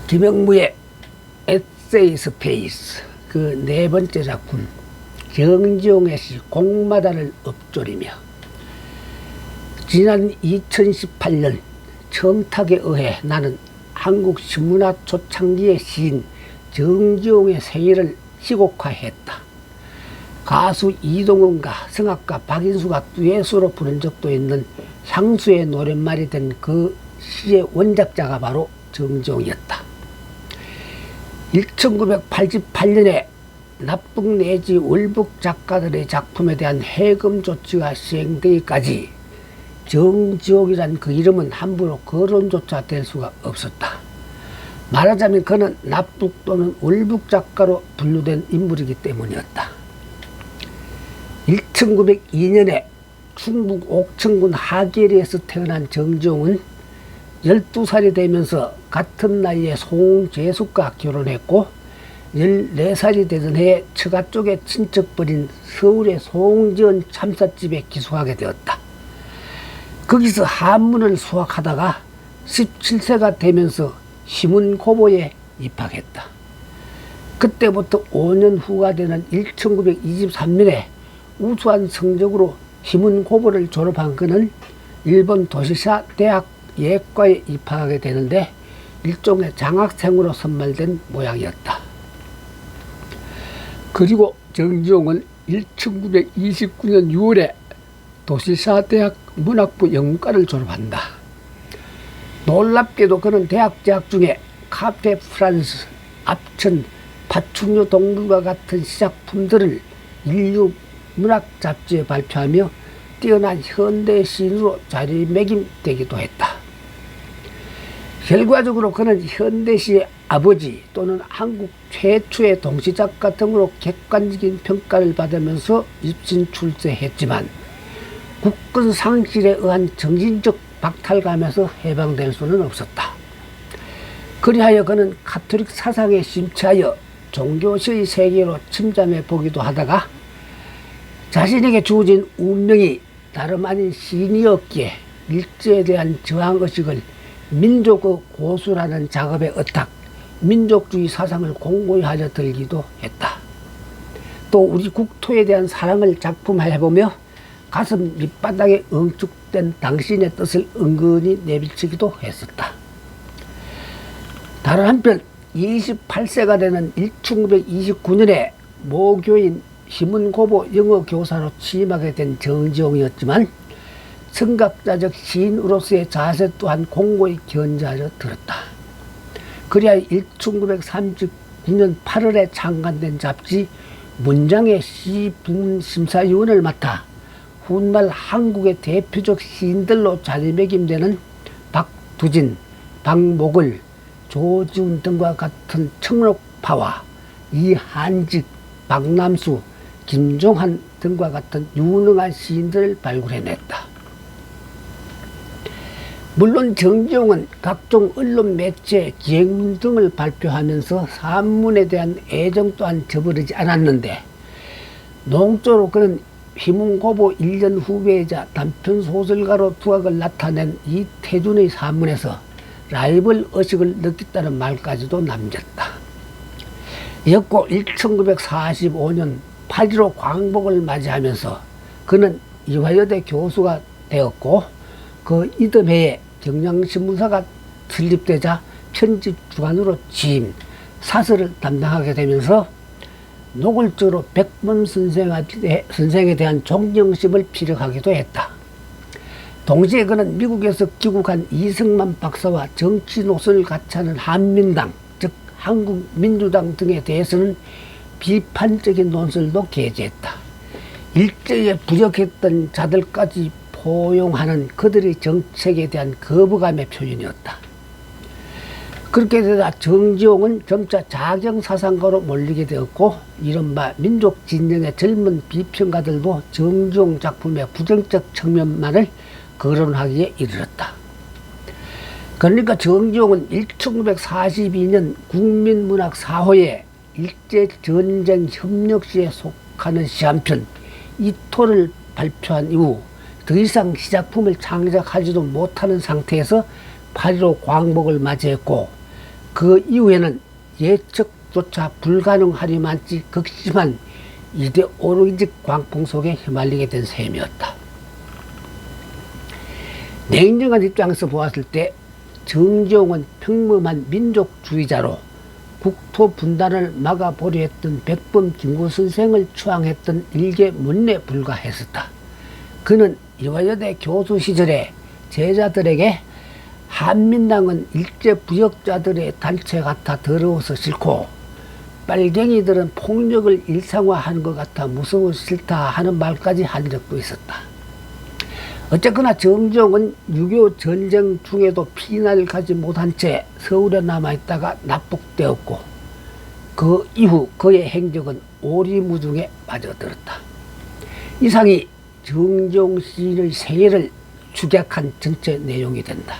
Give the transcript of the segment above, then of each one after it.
김영무의 에세이 스페이스 그 네 번째 작품 정지용의 시 공마다를 읊조리며 지난 2018년 청탁에 의해 나는 한국 신문학 초창기의 시인 정지용의 생애를 시곡화했다. 가수 이동훈과 성악가 박인수가 듀엣으로 부른 적도 있는 향수의 노랫말이 된 그 시의 원작자가 바로 정지용이었다. 1988년에 납북 내지 월북 작가들의 작품에 대한 해금 조치가 시행되기까지 정지용이란 그 이름은 함부로 거론조차 될 수가 없었다. 말하자면 그는 납북 또는 월북 작가로 분류된 인물이기 때문이었다. 1902년에 충북 옥천군 하계리에서 태어난 정지용은 12살이 되면서 같은 나이에 송재숙과 결혼했고 14살이 되던 해에 처가 쪽의 친척벌인 서울의 송지연 참사집에 기숙하게 되었다. 거기서 한문을 수학하다가 17세가 되면서 시문고보에 입학했다. 그때부터 5년 후가 되는 1923년에 우수한 성적으로 시문고보를 졸업한 그는 일본 도시사 대학 예과에 입학하게 되는데 일종의 장학생으로 선발된 모양이었다. 그리고 정지용은 1929년 6월에 도시사 대학 문학부 영문과를 졸업한다. 놀랍게도 그는 대학 재학 중에 카페 프란스, 압천, 파충류 동물과 같은 시작품들을 인류 문학 잡지에 발표하며 뛰어난 현대 시인으로 자리매김되기도 했다. 결과적으로 그는 현대시의 아버지 또는 한국 최초의 동시작가 등으로 객관적인 평가를 받으면서 입신 출세했지만 국군 상실에 의한 정신적 박탈감에서 해방될 수는 없었다. 그리하여 그는 가톨릭 사상에 심취하여 종교시의 세계로 침잠해 보기도 하다가 자신에게 주어진 운명이 다름 아닌 시인이었기에 일제에 대한 저항의식을 민족의 고수라는 작업에 의탁 민족주의 사상을 공고히 하려 들기도 했다. 또 우리 국토에 대한 사랑을 작품화해보며 가슴 밑바닥에 응축된 당신의 뜻을 은근히 내비치기도 했었다. 다른 한편 28세가 되는 1929년에 모교인 시문고보 영어교사로 취임하게 된 정지용이었지만 성각자적 시인으로서의 자세 또한 공고히 견지하여 들었다. 그리하여 1939년 8월에 창간된 잡지 문장의 시부문 심사위원을 맡아 훗날 한국의 대표적 시인들로 자리매김되는 박두진, 박목을, 조지훈 등과 같은 청록파와 이한직, 박남수, 김종한 등과 같은 유능한 시인들을 발굴해냈다. 물론 정지용은 각종 언론 매체 기획문 등을 발표하면서 산문에 대한 애정 또한 저버리지 않았는데 농조로 그는 희문고보 1년 후배이자 단편소설가로 두각을 나타낸 이태준의 산문에서 라이벌 의식을 느꼈다는 말까지도 남겼다. 이었고 1945년 8.15 광복을 맞이하면서 그는 이화여대 교수가 되었고 그 이듬해에 경향신문사가 설립되자 편집 주간으로 취임, 사설을 담당하게 되면서 노골적으로 백범 선생에 대한 존경심을 피력하기도 했다. 동시에 그는 미국에서 귀국한 이승만 박사와 정치 노선을 같이 하는 한민당, 즉 한국민주당 등에 대해서는 비판적인 논설도 게재했다. 일제에 부역했던 자들까지 포용하는 그들의 정책에 대한 거부감의 표현이었다. 그렇게 되다 정지용은 점차 자경사상가로 몰리게 되었고 이른바 민족 진영의 젊은 비평가들도 정지용 작품의 부정적 측면만을 거론하기에 이르렀다. 그러니까 정지용은 1942년 국민문학사호에 일제전쟁 협력시에 속하는 시 한 편 이토를 발표한 이후 더 이상 시작품을 창작하지도 못하는 상태에서 8.15 광복을 맞이했고 그 이후에는 예측조차 불가능하리만치 극심한 이데올로기적 광풍 속에 휘말리게 된 셈이었다. 냉정한 입장에서 보았을 때 정지용은 평범한 민족주의자로 국토 분단을 막아보려 했던 백범 김구 선생을 추앙했던 일개 문례 불과했었다. 그는 이화여대 교수 시절에 제자들에게 한민당은 일제 부역자들의 단체 같아 더러워서 싫고 빨갱이들은 폭력을 일상화하는 것 같아 무서워 싫다 하는 말까지 한 적도 있었다. 어쨌거나 정지용은 6.25 전쟁 중에도 피난을 가지 못한 채 서울에 남아있다가 납북되었고 그 이후 그의 행적은 오리무중에 빠져들었다. 이상이 정지용 시인의 생애를 축약한 전체 내용이 된다.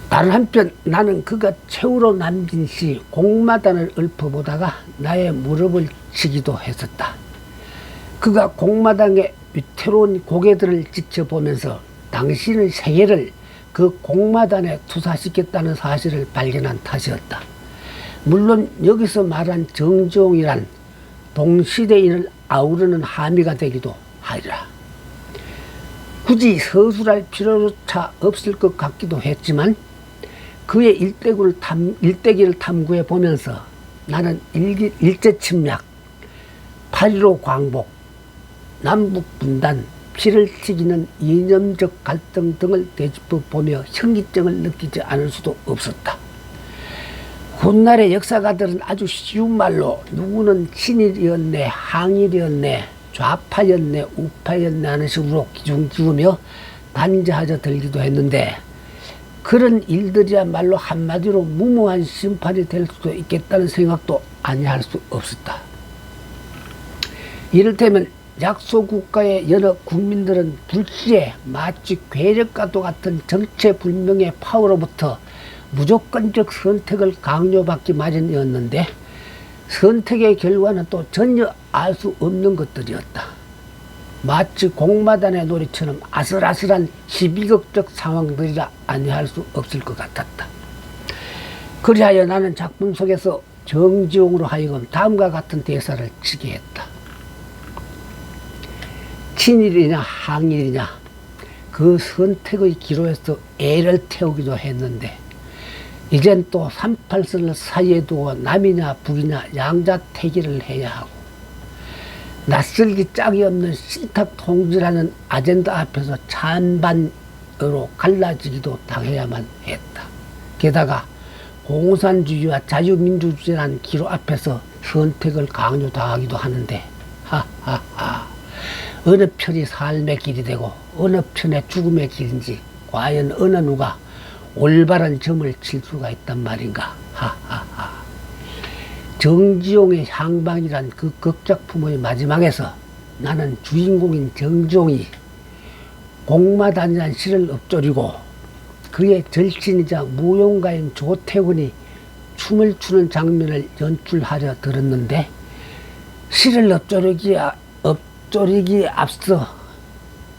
다른 한편 나는 그가 최후로 남긴 시 공마단을 읊어보다가 나의 무릎을 치기도 했었다. 그가 공마단의 위태로운 고개들을 지켜보면서 당신의 생애를 그 공마단에 투사시켰다는 사실을 발견한 탓이었다. 물론 여기서 말한 정지용이란 동시대인을 아우르는 함의가 되기도 하리라. 굳이 서술할 필요조차 없을 것 같기도 했지만 그의 일대기를 탐구해 보면서 나는 일제침략, 8.15 광복, 남북분단, 피를 튀기는 이념적 갈등 등을 되짚어 보며 현기증을 느끼지 않을 수도 없었다. 훗날의 역사가들은 아주 쉬운 말로 누구는 친일이었네, 항일이었네, 좌파였네, 우파였네 하는 식으로 기중 지으며 단죄하여 들기도 했는데 그런 일들이야말로 한마디로 무모한 심판이 될 수도 있겠다는 생각도 아니할 수 없었다. 이를테면 약소국가의 여러 국민들은 불시에 마치 괴력과도 같은 정체불명의 파워로부터 무조건적 선택을 강요받기 마련이었는데 선택의 결과는 또 전혀 알 수 없는 것들이었다. 마치 공마단의 놀이처럼 아슬아슬한 시비극적 상황들이라 아니할 수 없을 것 같았다. 그리하여 나는 작품 속에서 정지용으로 하여금 다음과 같은 대사를 치게 했다. 친일이냐 항일이냐 그 선택의 기로에서 애를 태우기도 했는데 이젠 또 38선을 사이에 두고 남이냐 북이냐 양자택일을 해야 하고 낯설기 짝이 없는 신탁 통지라는 아젠다 앞에서 찬반으로 갈라지기도 당해야만 했다. 게다가 공산주의와 자유민주주의라는 기로 앞에서 선택을 강요당하기도 하는데 하하하 어느 편이 삶의 길이 되고 어느 편의 죽음의 길인지 과연 어느 누가 올바른 점을 칠 수가 있단 말인가. 하하하. 정지용의 향방이란 그 극작품의 마지막에서 나는 주인공인 정지용이 공마단이란 시를 읊조리고 그의 절친이자 무용가인 조태훈이 춤을 추는 장면을 연출하려 들었는데 시를 읊조리기에 앞서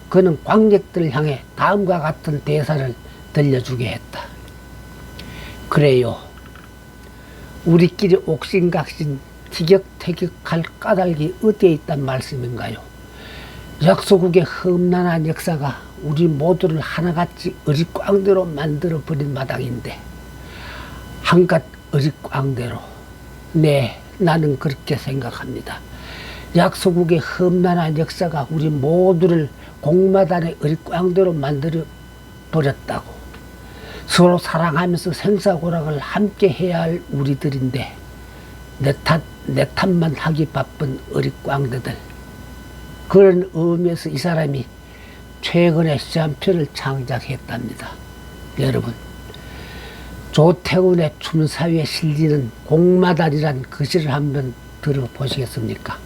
그는 관객들을 향해 다음과 같은 대사를 들려주게 했다. 그래요. 우리끼리 옥신각신 티격태격할 까닭이 어디에 있단 말씀인가요? 약소국의 험난한 역사가 우리 모두를 하나같이 어릿광대로 만들어버린 마당인데 한갓 어릿광대로 네 나는 그렇게 생각합니다. 약소국의 험난한 역사가 우리 모두를 공마단의 어릿광대로 만들어버렸다고 서로 사랑하면서 생사고락을 함께 해야 할 우리들인데 내 탓만 하기 바쁜 어릿광대들. 그런 의미에서 이 사람이 최근에 시 한 편을 창작했답니다. 여러분 조태훈의 춤사위에 실리는 공마단이란 그 시를 한번 들어보시겠습니까?